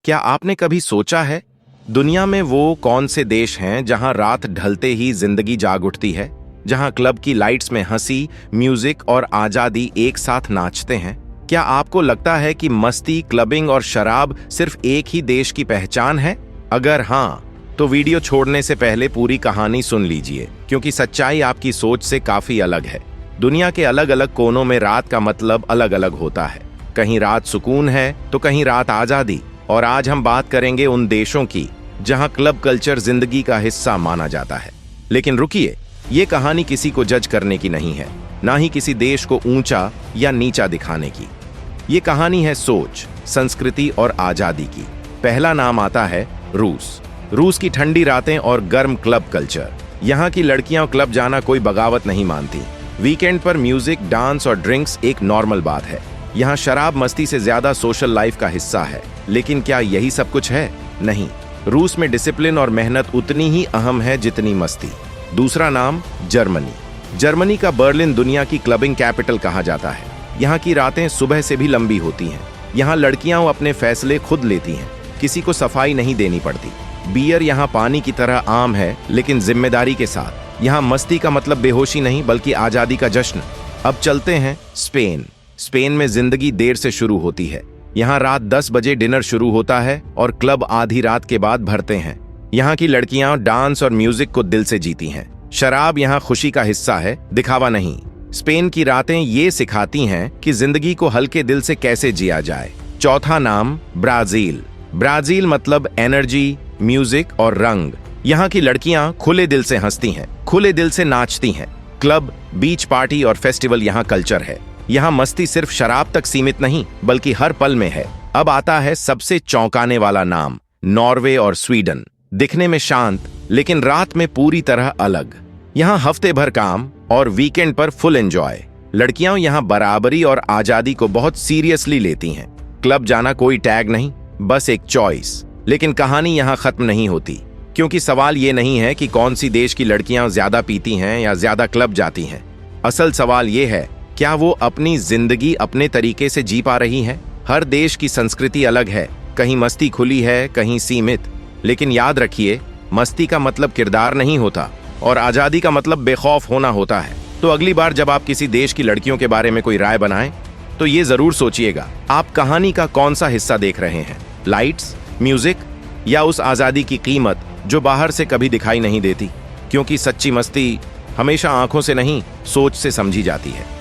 क्या आपने कभी सोचा है दुनिया में वो कौन से देश हैं जहां रात ढलते ही जिंदगी जाग उठती है, जहां क्लब की लाइट्स में हंसी, म्यूजिक और आजादी एक साथ नाचते हैं? क्या आपको लगता है कि मस्ती, क्लबिंग और शराब सिर्फ एक ही देश की पहचान है? अगर हाँ, तो वीडियो छोड़ने से पहले पूरी कहानी सुन लीजिए, क्योंकि सच्चाई आपकी सोच से काफी अलग है। दुनिया के अलग अलग कोनों में रात का मतलब अलग अलग होता है। कहीं रात सुकून है तो कहीं रात आजादी। और आज हम बात करेंगे उन देशों की जहां क्लब कल्चर जिंदगी का हिस्सा माना जाता है। लेकिन रुकिए, ये कहानी किसी को जज करने की नहीं है, ना ही किसी देश को ऊंचा या नीचा दिखाने की। ये कहानी है सोच, संस्कृति और आजादी की। पहला नाम आता है रूस। रूस की ठंडी रातें और गर्म क्लब कल्चर। यहाँ की लड़कियां क्लब जाना कोई बगावत नहीं मानती। वीकेंड पर म्यूजिक, डांस और ड्रिंक्स एक नॉर्मल बात है। यहाँ शराब मस्ती से ज्यादा सोशल लाइफ का हिस्सा है। लेकिन क्या यही सब कुछ है? नहीं। रूस में डिसिप्लिन और मेहनत उतनी ही अहम है जितनी मस्ती। दूसरा नाम जर्मनी। जर्मनी का बर्लिन दुनिया की क्लबिंग कैपिटल कहा जाता है। यहाँ की रातें सुबह से भी लंबी होती हैं। यहाँ लड़कियां अपने फैसले खुद लेती हैं, किसी को सफाई नहीं देनी पड़ती। बियर यहाँ पानी की तरह आम है, लेकिन जिम्मेदारी के साथ। यहाँ मस्ती का मतलब बेहोशी नहीं, बल्कि आजादी का जश्न। अब चलते हैं स्पेन। स्पेन में जिंदगी देर से शुरू होती है। यहाँ रात 10 बजे डिनर शुरू होता है और क्लब आधी रात के बाद भरते हैं। यहाँ की लड़कियां डांस और म्यूजिक को दिल से जीती हैं। शराब यहाँ खुशी का हिस्सा है, दिखावा नहीं। स्पेन की रातें ये सिखाती हैं कि जिंदगी को हल्के दिल से कैसे जिया जाए। चौथा नाम ब्राजील। ब्राजील मतलब एनर्जी, म्यूजिक और रंग। यहाँ की लड़कियां खुले दिल से हंसती हैं, खुले दिल से नाचती हैं। क्लब, बीच पार्टी और फेस्टिवल यहाँ कल्चर है। यहाँ मस्ती सिर्फ शराब तक सीमित नहीं, बल्कि हर पल में है। अब आता है सबसे चौंकाने वाला नाम, नॉर्वे और स्वीडन। दिखने में शांत, लेकिन रात में पूरी तरह अलग। यहाँ हफ्ते भर काम और वीकेंड पर फुल एंजॉय। लड़कियां यहाँ बराबरी और आजादी को बहुत सीरियसली लेती हैं। क्लब जाना कोई टैग नहीं, बस एक चॉइस। लेकिन कहानी यहाँ खत्म नहीं होती, क्योंकि सवाल ये नहीं है कि कौन सी देश की लड़कियां ज्यादा पीती हैं या ज्यादा क्लब जाती हैं। असल सवाल ये है, क्या वो अपनी जिंदगी अपने तरीके से जी पा रही हैं? हर देश की संस्कृति अलग है, कहीं मस्ती खुली है, कहीं सीमित। लेकिन याद रखिए, मस्ती का मतलब किरदार नहीं होता और आजादी का मतलब बेखौफ होना होता है। तो अगली बार जब आप किसी देश की लड़कियों के बारे में कोई राय बनाएं, तो ये जरूर सोचिएगा, आप कहानी का कौन सा हिस्सा देख रहे हैं? लाइट्स, म्यूजिक या उस आजादी की कीमत जो बाहर से कभी दिखाई नहीं देती? क्योंकि सच्ची मस्ती हमेशा आंखों से नहीं, सोच से समझी जाती है।